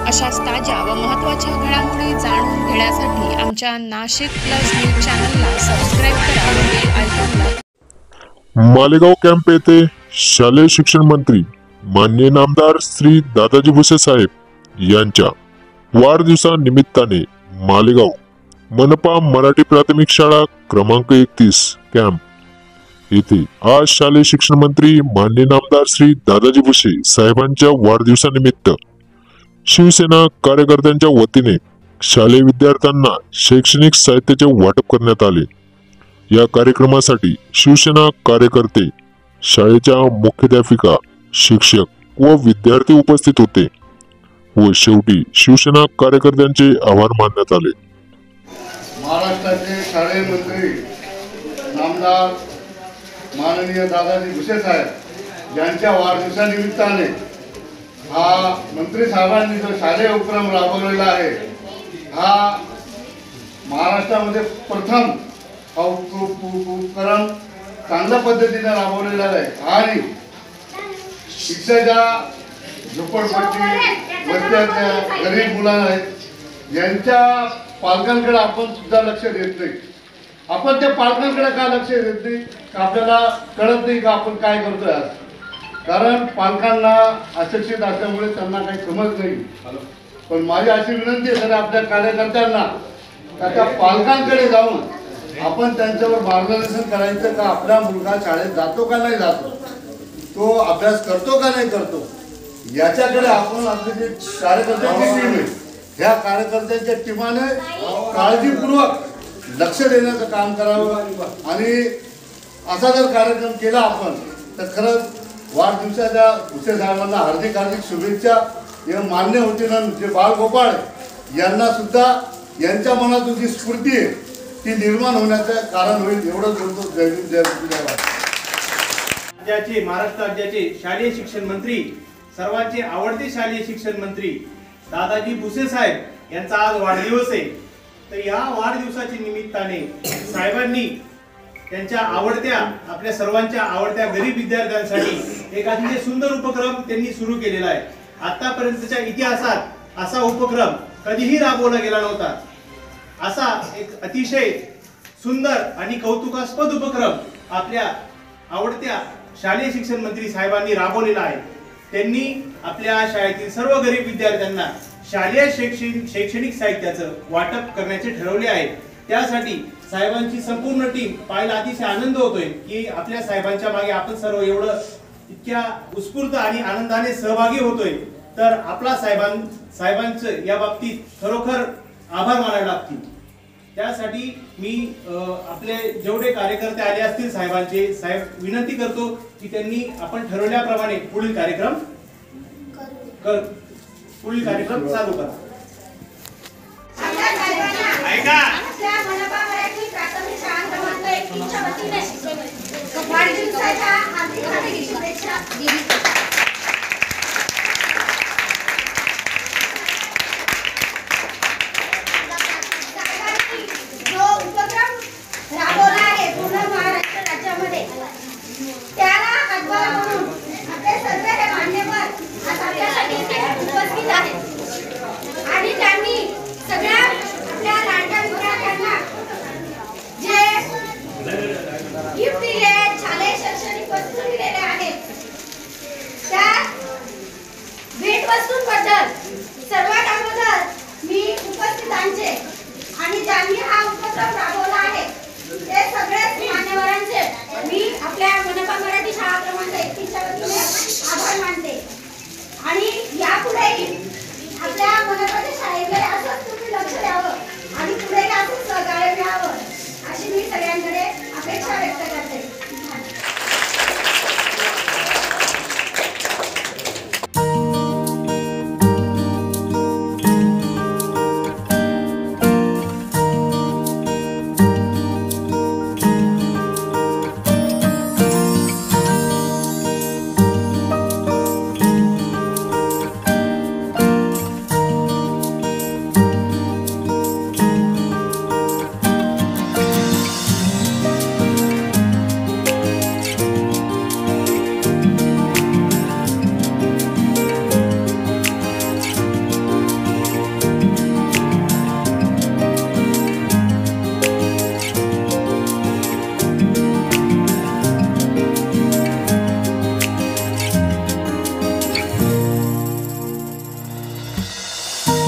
अशाच ताज्या व महत्त्वाच्या घडामोडी जाणून घेण्यासाठी आमच्या नाशिक प्लस न्यूज चॅनलला सबस्क्राईब करा व बेल आयकॉनला। मालेगाव कॅम्प येथे शालेय शिक्षण मंत्री माननीय नामदार श्री दादाजी भुसे साहेब यांच्या वाढदिवसानिमित्ताने मालेगाव मनपा मराठी प्राथमिक शाळा क्रमांक 31 कॅम्प येथे आज शालेय शिक्षण मंत्री माननीय नामदार श्री दादाजी भुसे साहेबांच्या वाढदिवसानिमित्त शिवसेना कार्यकर्त्यांच्या वतीने शालेय विद्यार्थ्यांना शैक्षणिक साहित्याचे वाटप करण्यात आले। या कार्यक्रमासाठी शिवसेना कार्यकर्ते, शाळेच्या मुख्याध्यापिका, शिक्षक व विद्यार्थी उपस्थित होते व शेवटी शिवसेना कार्यकर्त्यांचे आभार मानण्यात आले। महाराष्ट्राचे शालेय मंत्री नामदार माननीय दादाजी भुसे साहेब यांच्या वाढदिवसानिमित्ताने हा मंत्री साहेबांनी जो शालेय उपक्रम राबवलेला आहे हा महाराष्ट्रामध्ये प्रथम हा उपक्रम चांगल्या पद्धतीने राबवलेला आहे आणि शिक्षकाच्या झोपडपट्टी वस्त्याच्या गरीब मुलांना आहेत यांच्या पालकांकडे आपण सुद्धा लक्ष देत नाही। आपण त्या पालकांकडे का लक्ष देत नाही? आपल्याला कळत नाही का आपण काय करतोय आज? कारण पालकांना अशिक्षित असल्यामुळे त्यांना काही समज नाही। पण माझी अशी विनंती आहे सर आपल्या कार्यकर्त्यांना त्या पालकांकडे जाऊन आपण त्यांच्यावर मार्गदर्शन करायचं का आपला मुलगा शाळेत जातो का नाही जातो, तो अभ्यास करतो का नाही करतो, याच्याकडे आपण आपले जे कार्यकर्त्यांची टीम आहे ह्या कार्यकर्त्यांच्या टीमाने काळजीपूर्वक लक्ष देण्याचं काम करावं आणि असा जर कार्यक्रम केला आपण तर खरंच वाढदिवसाच्या भुसे साहेबांना हार्दिक हार्दिक शुभेच्छा। हे मान्य होते ना जे बाळगोपाळ यांना सुद्धा यांच्या मनातून जी स्फूर्ती आहे ती निर्माण होण्याचं कारण होईल एवढंच बोलतो। जय हिंद, जय राज्याचे, महाराष्ट्र राज्याचे शालेय शिक्षण मंत्री, सर्वांचे आवडते शालेय शिक्षण मंत्री दादाजी भुसे साहेब यांचा आज वाढदिवस आहे। तर या वाढदिवसाच्या निमित्ताने साहेबांनी त्यांच्या आवडत्या, आपल्या सर्वांच्या आवडत्या गरीब विद्यार्थ्यांसाठी एक अतिशय सुंदर उपक्रम त्यांनी सुरू केलेला आहे। आतापर्यंतच्या इतिहासात असा उपक्रम कधीही राबवला गेला नव्हता। असा एक अतिशय सुंदर आणि कौतुकास्पद उपक्रम आपल्या आवडत्या शालेय शिक्षण मंत्री साहेबांनी राबवलेला आहे। त्यांनी आपल्या शाळेतील सर्व गरीब विद्यार्थ्यांना शालेय शैक्षणिक साहित्याचं वाटप करण्याचे ठरवले आहे। त्यासाठी साहेबांची संपूर्ण टीम पाहायला अतिशय आनंद होतोय की आपल्या साहेबांच्या मागे आपण सर्व एवढं इतक्या उत्स्फूर्त आणि आनंदाने सहभागी होतोय। तर आपला साहेबांचं या बाबतीत खरोखर आभार मानावे लागतील। त्यासाठी मी आपले जेवढे कार्यकर्ते आले असतील साहेबांचे, साहेब विनंती करतो की त्यांनी आपण ठरवल्याप्रमाणे पुढील कार्यक्रम चालू करा। ऐका मनपा मराठी प्राथमिक शाळा क्रमांक 31 च्या वतीने वाढदिवसाच्या हार्दिक हार्दिक शुभेच्छा। जो उपक्रम राबवला आहे पूर्ण महाराष्ट्र राज्यामध्ये त्याला हातभार म्हणून आपले सर्व हे मान्यवर आज आपल्यासाठी उपस्थित आहेत आणि त्यांनी सगळ्या आपल्या लाडक्या विद्यार्थ्यांना जे गिफ्ट दिले, शालेय शैक्षणिक वस्तू दिलेल्या आहेत त्या भेट वस्तूंबद्दल सर्वात अगोदर मी उपस्थितांचे आणि ज्यांनी हा उपक्रम राबवला आहे ते सगळेच मान्यवरांचे मी आपल्या मनपा मराठी शाळा क्रमांक 31 च्या वतीने आभार मानते।